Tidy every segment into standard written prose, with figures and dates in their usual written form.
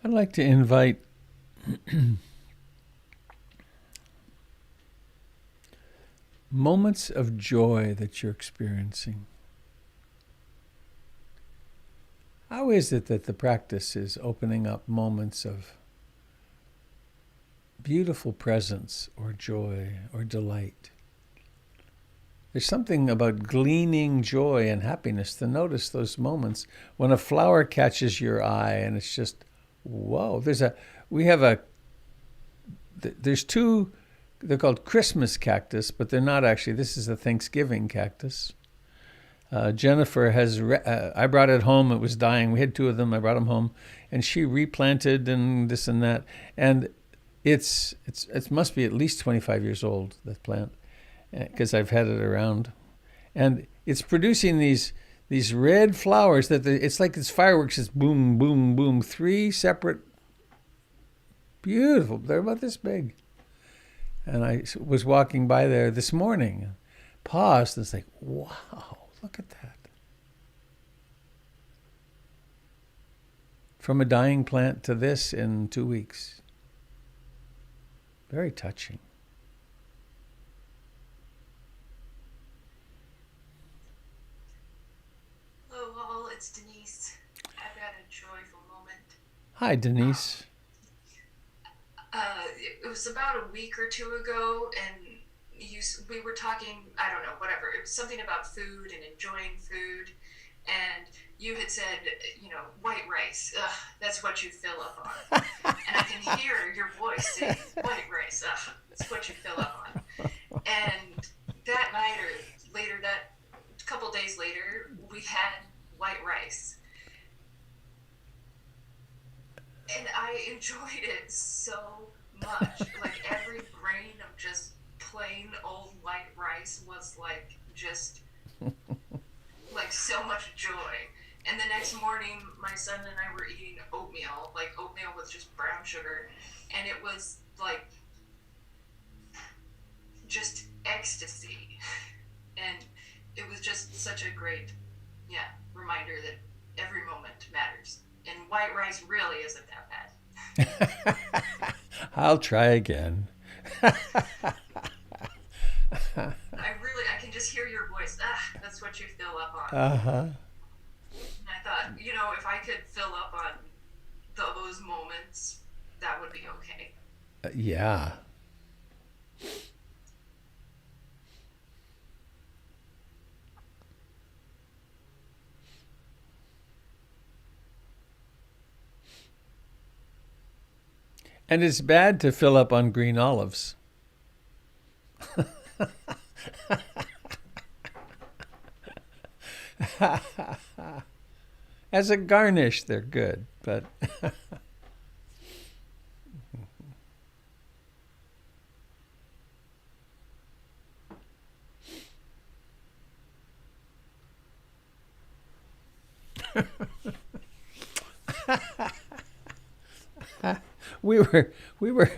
I'd like to invite moments of joy that you're experiencing. How is it that the practice is opening up moments of beautiful presence or joy or delight? There's something about gleaning joy and happiness to notice those moments when a flower catches your eye and it's just, whoa. There's two, they're called Christmas cactus, but they're not actually. This is a Thanksgiving cactus. Jennifer I brought it home. It was dying. We had two of them. I brought them home, and she replanted and this and that. And it must be at least 25 years old, that plant, because I've had it around, and it's producing these red flowers it's like it's fireworks. It's boom, boom, boom. Three separate, beautiful. They're about this big. And I was walking by there this morning, paused, and it's like, wow. Look at that. From a dying plant to this in 2 weeks. Very touching. Hello, all. It's Denise. I've got a joyful moment. Hi, Um, Denise. it was about a week or two ago, and we were talking. I don't know, whatever. It was something about food and enjoying food, and you had said, white rice. Ugh, that's what you fill up on. And I can hear your voice saying, white rice. Ugh, that's what you fill up on. And that night, or later, that couple days later, we had white rice, and I enjoyed it so much. Like every grain of just plain old white rice was like just like so much joy. And the next morning, my son and I were eating oatmeal, like oatmeal with just brown sugar, and it was like just ecstasy. And it was just such a great, reminder that every moment matters. And white rice really isn't that I'll try again. I can just hear your voice. Ah, that's what you fill up on. Uh-huh. And I thought, if I could fill up on those moments, that would be okay. Yeah. And it's bad to fill up on green olives. As a garnish, they're good, but we were we were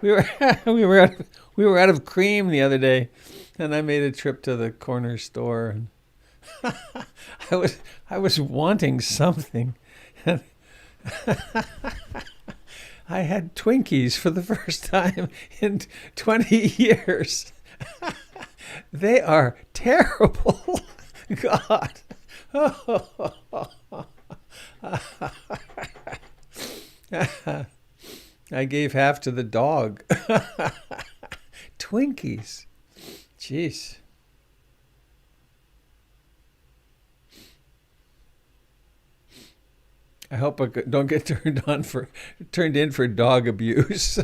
we were we were out of cream the other day, and I made a trip to the corner store, and I was wanting something, and I had Twinkies for the first time in 20 years. They are terrible. God. I gave half to the dog. Twinkies. Jeez. I hope I don't get turned in for dog abuse.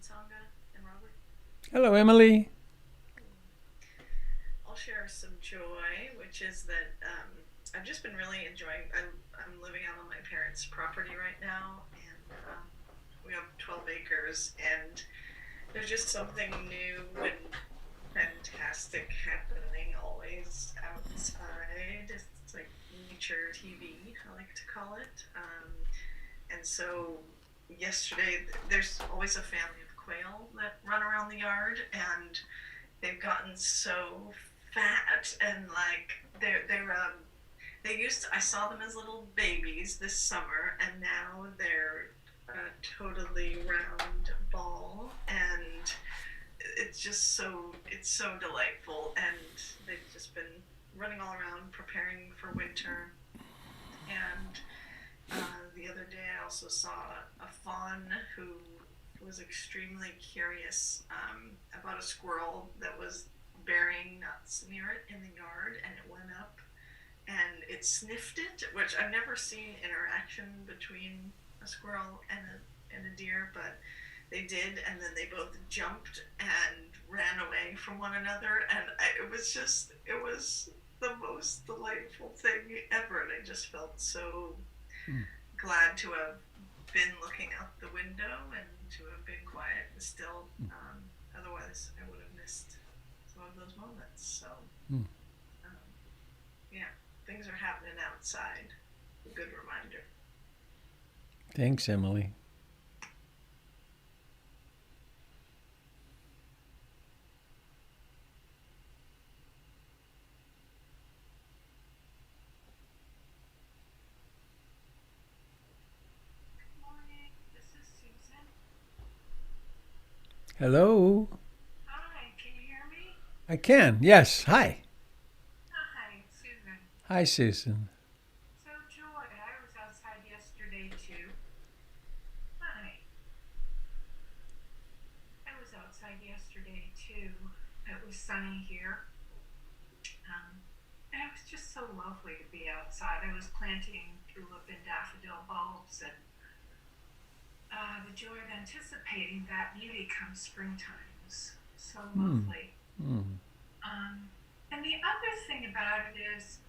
Sangha and Robert. Hello, Emily. I'll share some joy, which is that I've just been really enjoying. I'm living out on my parents' property right now, and we have 12 acres, and there's just something new and fantastic happening always outside. It's like nature TV, I like to call it. And so yesterday, there's always a family of quail that run around the yard, and they've gotten so fat and like they used to, I saw them as little babies this summer, and now they're a totally round ball, and it's so delightful, and they've just been running all around preparing for winter. And the other day I also saw a fawn who was extremely curious about a squirrel that was burying nuts near it in the yard, and it went up and it sniffed it, which I've never seen interaction between a squirrel and a deer, but they did, and then they both jumped and ran away from one another, and it was the most delightful thing ever, and I just felt so glad to have been looking out the window and to have been quiet and still. Otherwise, I would have missed some of those moments. So, yeah, things are happening outside. A good reminder. Thanks, Emily. Good morning. This is Susan. Hello. Hi, can you hear me? I can. Yes. Hi. Hi, it's Susan. Hi, Susan. So, Joy, I was outside yesterday too. Hi. I was outside yesterday too. It was sunny here. And it was just so lovely to be outside. I was planting tulip and daffodil bulbs, and the joy of anticipating that beauty come springtime was so lovely. Mm. And the other thing about it is,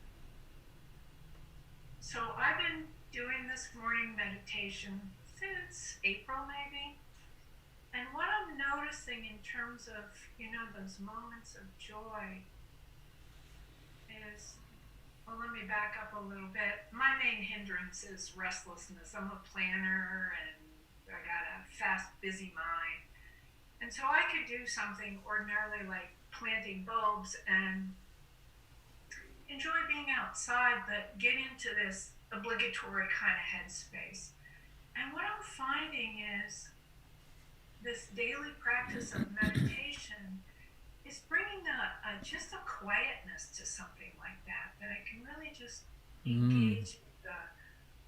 so I've been doing this morning meditation since April maybe. And what I'm noticing in terms of, those moments of joy is, well, let me back up a little bit. My main hindrance is restlessness. I'm a planner and I got a fast, busy mind. And so I could do something ordinarily like planting bulbs and enjoy being outside, but get into this obligatory kind of headspace. And what I'm finding is this daily practice of meditation is bringing just a quietness to something like that I can really just engage with the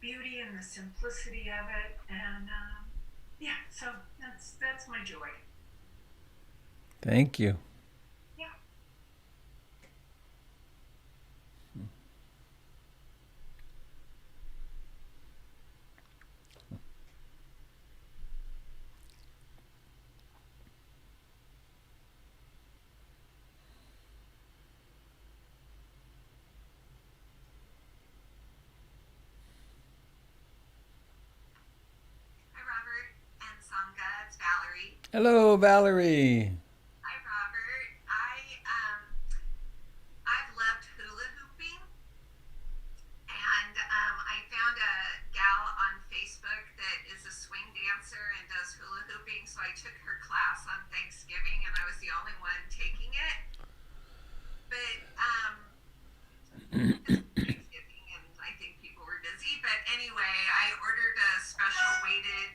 beauty and the simplicity of it. And yeah, so that's my joy. Thank you. Yeah. Hi, Robert and Sangha. It's Valerie. Hello, Valerie. Hi, Robert. I've loved hula hooping, and I found a gal on Facebook that is a swing dancer and does hula hooping. So I took her class on Thanksgiving, and I was the only one taking it. But Thanksgiving, and I think people were busy. But anyway, I ordered a special weighted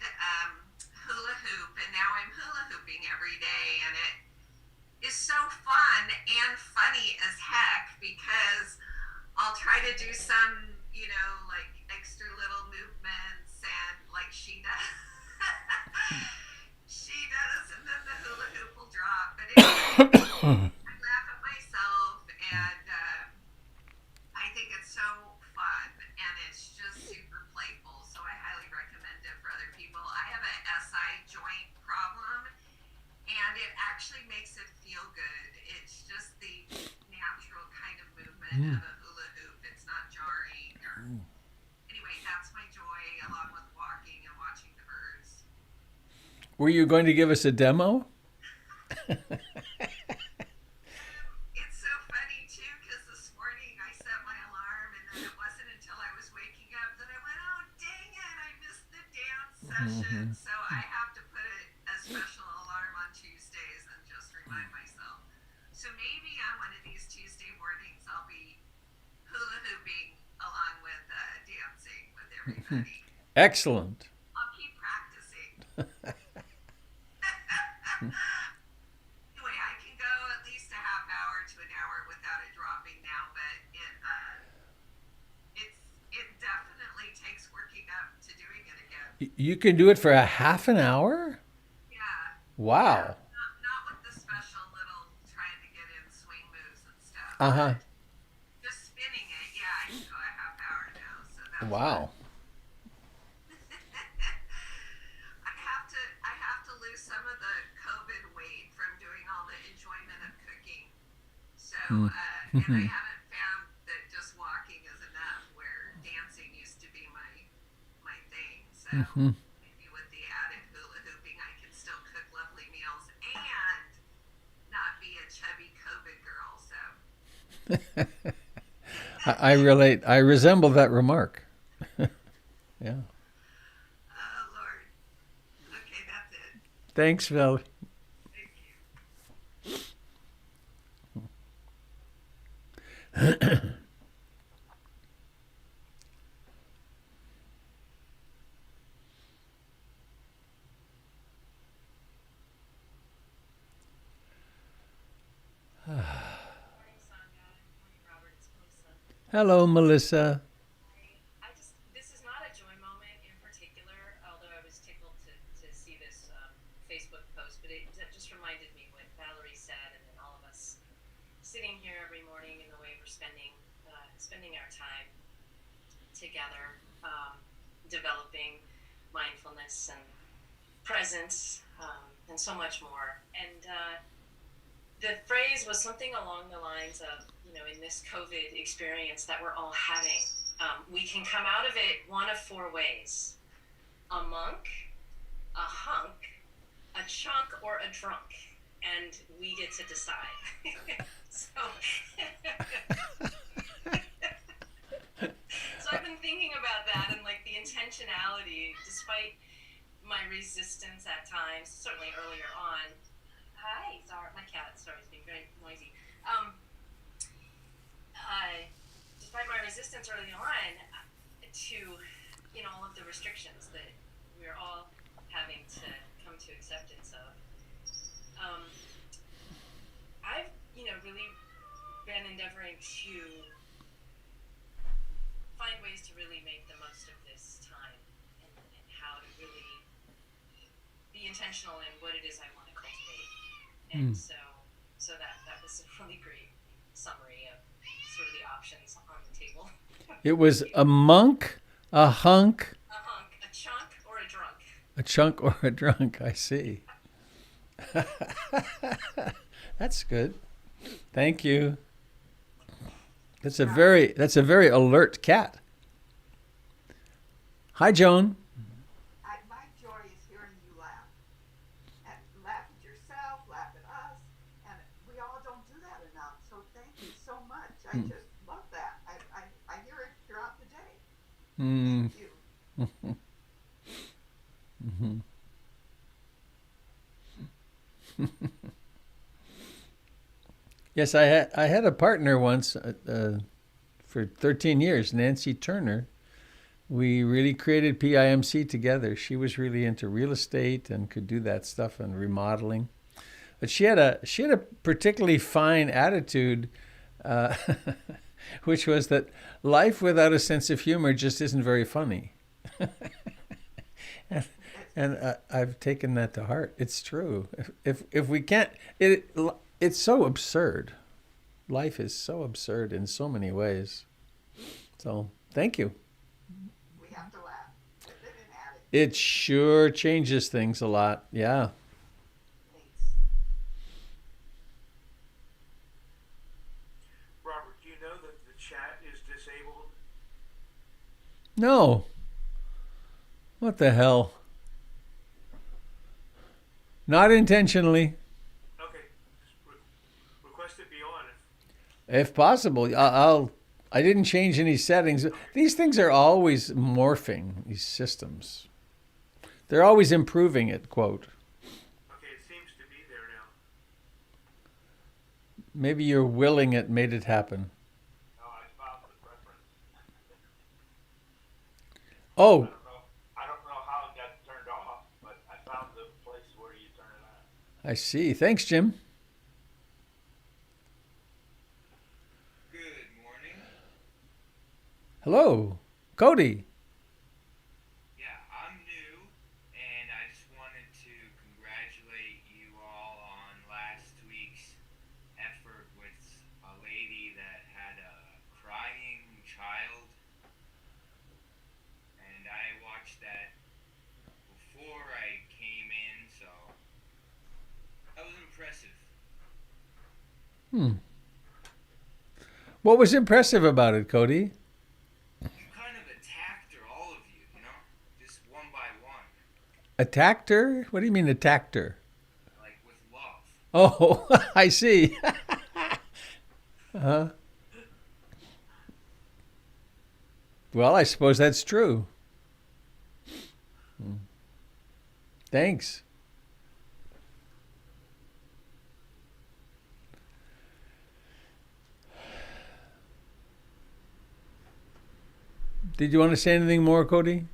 hula hoop, and now I'm hula hooping every day, and it is so fun and funny as heck because I'll try to do some, like extra little movements, and like she does. She does, and then the hula hoop will drop. But anyway, I laugh at myself, and I think it's so fun, and it's just super playful, so I highly recommend it for other people. I have a SI joint problem, and have a hula hoop. It's not jarring. Or anyway, that's my joy, along with walking and watching the birds. Were you going to give us a demo? It's so funny too because this morning I set my alarm, and then it wasn't until I was waking up that I went, "Oh dang it! I missed the dance session." So I have to put a special alarm on Tuesdays and just remind myself. So maybe on one of these Tuesday mornings I'll be hula hooping along with dancing with everybody. Excellent. I'll keep practicing. Anyway, I can go at least a half hour to an hour without it dropping now, but it definitely takes working up to doing it again. You can do it for a half an hour? Yeah. Wow. Not with the special little trying to get in swing moves and stuff. Uh-huh. Just spinning it, yeah, I can go a half hour now. So that's Wow. I have to lose some of the COVID weight from doing all the enjoyment of cooking. So and I haven't found that just walking is enough. Where dancing used to be my thing. So maybe with the added hula hooping, I can still cook lovely meals and not be a chubby COVID girl. So I relate. I resemble that remark. Yeah. oh Lord. Okay, that's it. Thanks, Val. Thank you. Morning, Sandra. Morning, Robert. It's Melissa. Hello, Melissa. This is not a joy moment in particular, although I was tickled to see this Facebook post, but it just reminded me what Valerie said, and then all of us sitting here every morning and the way we're spending our time together, developing mindfulness and presence, and so much more. And the phrase was something along the lines of, in this COVID experience that we're all having, we can come out of it one of four ways: a monk, a hunk, a chunk, or a drunk. And we get to decide. So I've been thinking about that and like the intentionality, despite my resistance at times, certainly earlier on. Hi, sorry, my cat, sorry, is being very noisy. Despite my resistance early on to, all of the restrictions that we're all having to come to acceptance of, I've, really been endeavoring to find ways to really make the most of this time and how to really be intentional in what it is I want to cultivate. And so that was a really great summary of sort of the options on the table. It was a monk, a hunk, A chunk, or a drunk. a chunk, or a drunk. I see. That's good. Thank you. That's a very alert cat. Hi, Joan. My joy is hearing you laugh. And laugh at yourself, laugh at us. And we all don't do that enough. So thank you so much. I just love that. I hear it throughout the day. Thank you. Yes, I had a partner once for 13 years, Nancy Turner. We really created PIMC together. She was really into real estate and could do that stuff and remodeling. But she had a particularly fine attitude, which was that life without a sense of humor just isn't very funny. And I've taken that to heart. It's true. If we can't, it's so absurd. Life is so absurd in so many ways. So thank you. We have to laugh. Live and at it. It sure changes things a lot. Yeah. Thanks. Robert, do you know that the chat is disabled? No. What the hell? Not intentionally. Okay. Request it be on. If possible, I didn't change any settings. These things are always morphing, these systems. They're always improving it, quote. Okay, it seems to be there now. Maybe your willing it made it happen. No, I found the preference. Oh, I don't know how it got turned off, but I found the place where you turn it on. I see. Thanks, Jim. Good morning. Hello, Cody. Yeah, I'm new, and I just wanted to congratulate you all on last week's effort with a lady that had a crying child. And I watched that before I came in, so that was impressive. What was impressive about it, Cody? You kind of attacked her, all of you, just one by one, Attacked her? What do you mean attacked her? like with love. Oh, I see. uh-huh. Well, I suppose that's true. Thanks. Did you want to say anything more, Cody?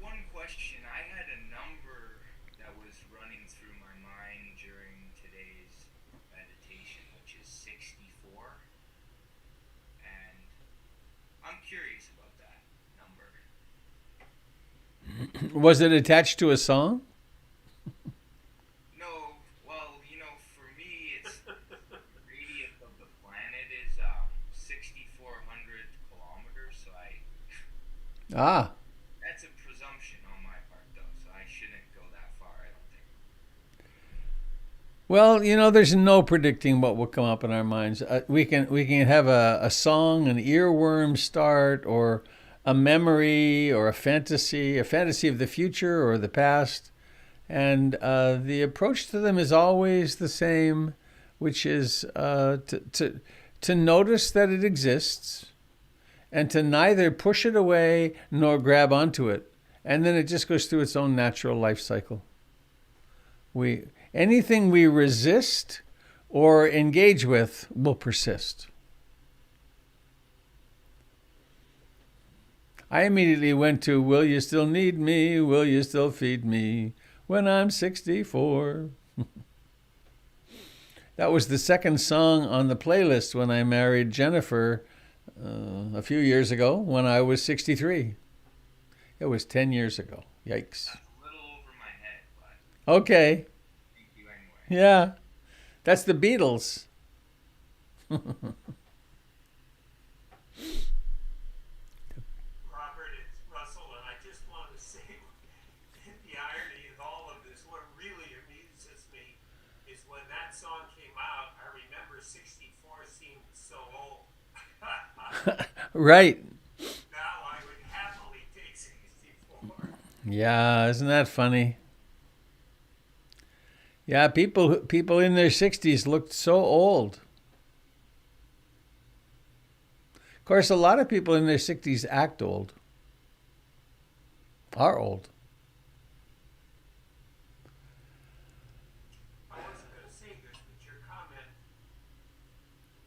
One question. I had a number that was running through my mind during today's meditation, which is 64. And I'm curious about that number. Was it attached to a song? No, well, for me, it's the radius of the planet is 6,400 kilometers, so Ah, that's a presumption on my part, though, so I shouldn't go that far, I don't think. well, there's no predicting what will come up in our minds. We can have a song, an earworm start, or a memory, or a fantasy of the future or the past, and the approach to them is always the same, which is to notice that it exists, and to neither push it away nor grab onto it, and then it just goes through its own natural life cycle. Anything we resist or engage with will persist. I immediately went to, will you still need me? Will you still feed me when I'm 64? That was the second song on the playlist when I married Jennifer a few years ago when I was 63. It was 10 years ago. Yikes. That's a little over my head, but Okay. thank you anyway. Yeah. That's the Beatles. Robert, it's Russell, and I just want to say the irony of all of this, what really amuses me is when that song came out, I remember 64 seemed so old. Right. Now I would happily take 64. Yeah, isn't that funny? Yeah, people in their 60s looked so old. Of course, a lot of people in their 60s act old. Are old. I wasn't going to say this, but your comment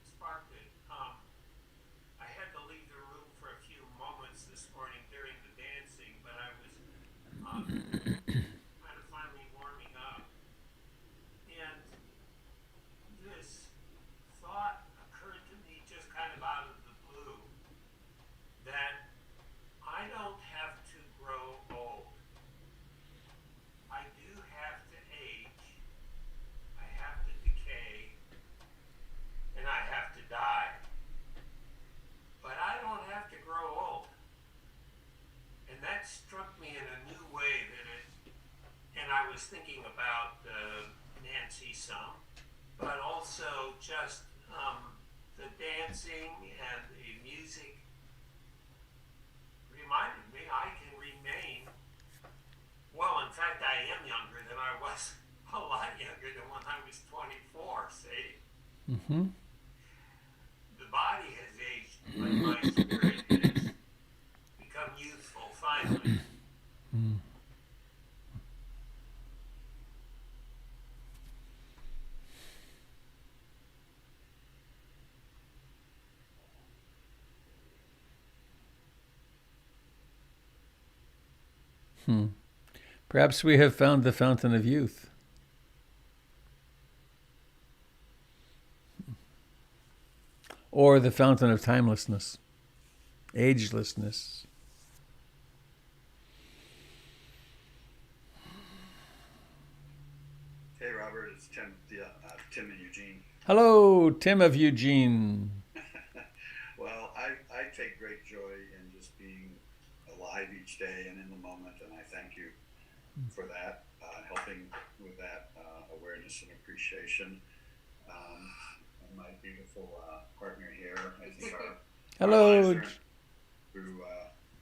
sparked it. I had to leave the room for a few moments this morning during the dancing, but I was kind of finally warming up. And this thought occurred to me just kind of out of the blue that I don't have to grow old. dancing and the music reminded me I can remain, well, in fact, I am younger than I was, a lot younger than when I was 24, see? Mm-hmm. The body has aged, but my spirit has become youthful finally. Perhaps we have found the fountain of youth. Or the fountain of timelessness, agelessness. Hey, Robert, it's Tim. Tim and Eugene. Hello, Tim of Eugene. Well, I take great joy in just being alive each day and in the moment, and I thank you for that, helping with that awareness and appreciation. And my beautiful partner here, I think our Hello. lives are through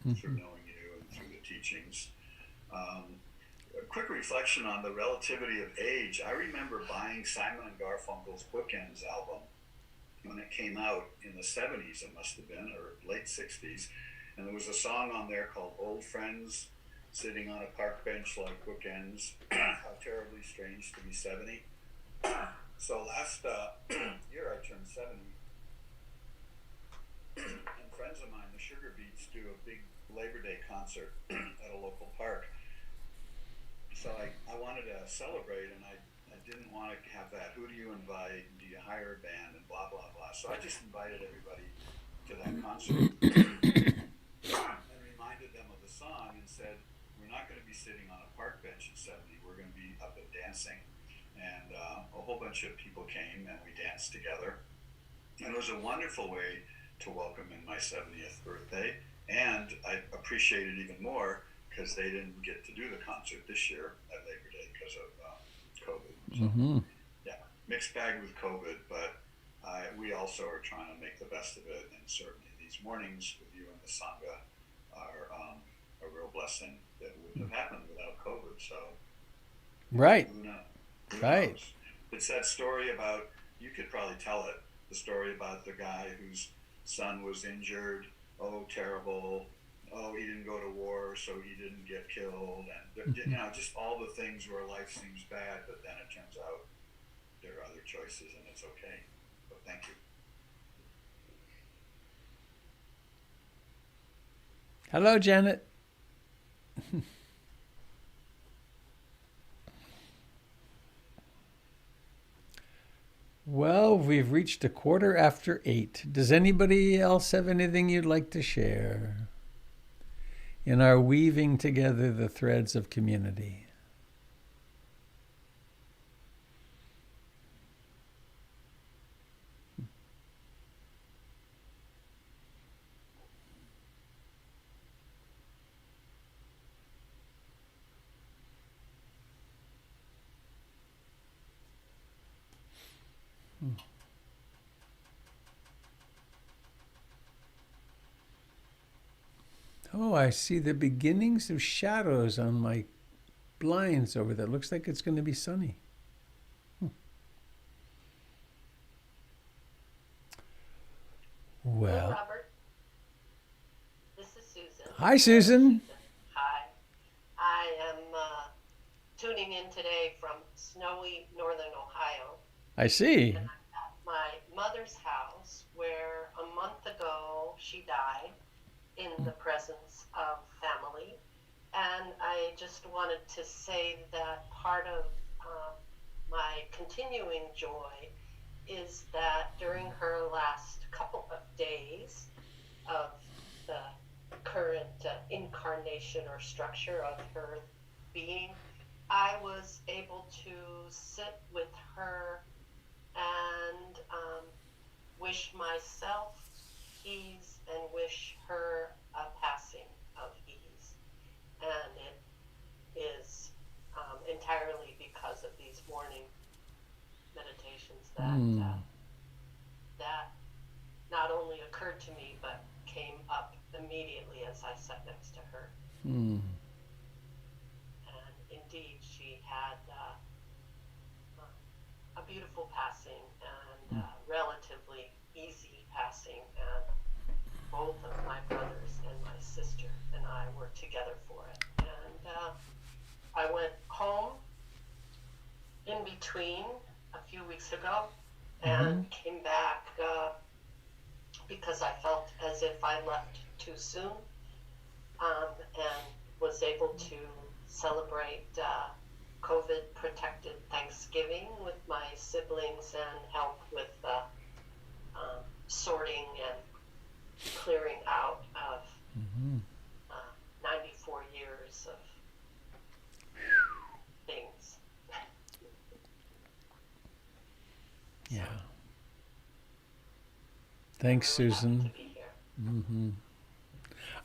knowing you and through the teachings. A quick reflection on the relativity of age. I remember buying Simon and Garfunkel's Bookends album when it came out in the 70s, it must have been, or late 60s. And there was a song on there called Old Friends, Sitting on a Park Bench Like Bookends. How terribly strange to be 70. So last year I turned 70. And friends of mine, the Sugar Beats, do a big Labor Day concert at a local park. So I wanted to celebrate, and I didn't want to have that. Who do you invite? Do you hire a band? And blah, blah, blah. So I just invited everybody to that concert and reminded them of the song and said, we're not going to be sitting on a park bench at 70. We're going to be up and dancing. And a whole bunch of people came, and we danced together. And it was a wonderful way to welcome in my 70th birthday. And I appreciate it even more because they didn't get to do the concert this year at Labor Day because of COVID. So, yeah, mixed bag with COVID, but we also are trying to make the best of it. And certainly these mornings with you and the Sangha are a real blessing that wouldn't have happened without COVID. So, Right. who knows? Right. It's that story about, you could probably tell it, the story about the guy whose son was injured. Oh, terrible. Oh, he didn't go to war, so he didn't get killed. And, just all the things where life seems bad, but then it turns out there are other choices and it's okay. So thank you. Hello, Janet. Well, we've reached 8:15. Does anybody else have anything you'd like to share in our weaving together the threads of community? Oh, I see the beginnings of shadows on my blinds over there. Looks like it's going to be sunny. Well. Hey, Robert. This is Susan. Hi, Susan. Hi. I am tuning in today from snowy northern Ohio. I see. And I'm at my mother's house where a month ago she died in the presence of family. And I just wanted to say that part of my continuing joy is that during her last couple of days of the current incarnation or structure of her being, I was able to sit with her and wish myself ease and wish her a passing of ease. And it is entirely because of these morning meditations that that not occurred to me, but came up immediately as I sat next to her. Hmm. And indeed, she had a beautiful passing and relatively easy passing. And both of my brothers and my sister and I were together for it. And I went home in between a few weeks ago and came back because I felt as if I left too soon, and was able to celebrate COVID protected Thanksgiving with my siblings and help with sorting and clearing out of 94 years of things. Yeah. Thanks, Really happy Susan. to be here.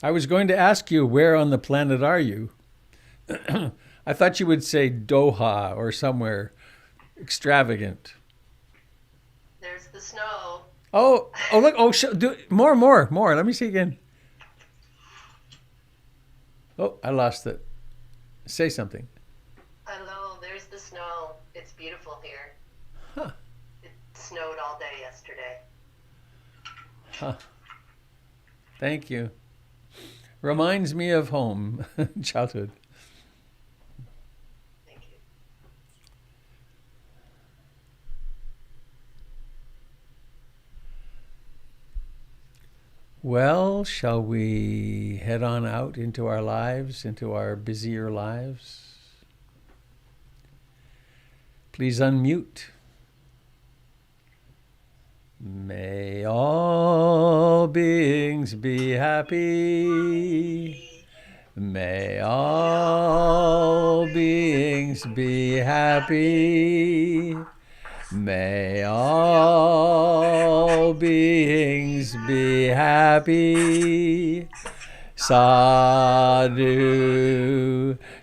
I was going to ask you, where on the planet are you? I thought you would say Doha or somewhere extravagant. There's the snow. Oh, look. Oh, do more. Let me see again. Oh, I lost it. Say something. Hello, there's the snow. It's beautiful here. Huh. It snowed all day yesterday. Huh. Thank you. Reminds me of home, childhood. Thank you. Well, shall we head on out into our lives, into our busier lives? Please unmute. May all beings be happy. May all beings be happy. May all beings be happy. Sadhu,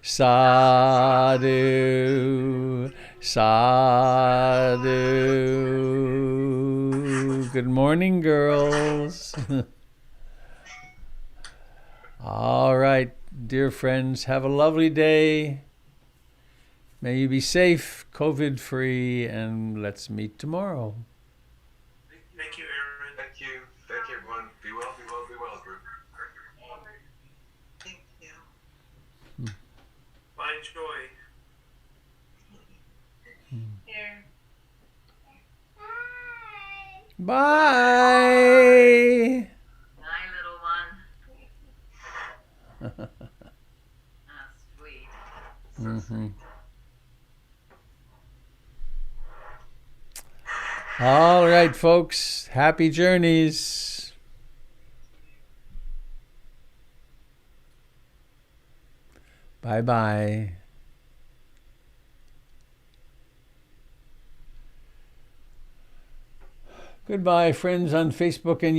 sadhu, sadhu. Good morning, girls. All right, dear friends, have a lovely day. May you be safe, COVID-free, and let's meet tomorrow. Thank you, Aaron. Thank you. Thank you, everyone. Be well, be well, be well, group. Thank you. Find joy. Here. Bye. Hi, little one. That's sweet. All right, folks. Happy journeys. Bye-bye. Goodbye, friends on Facebook and YouTube.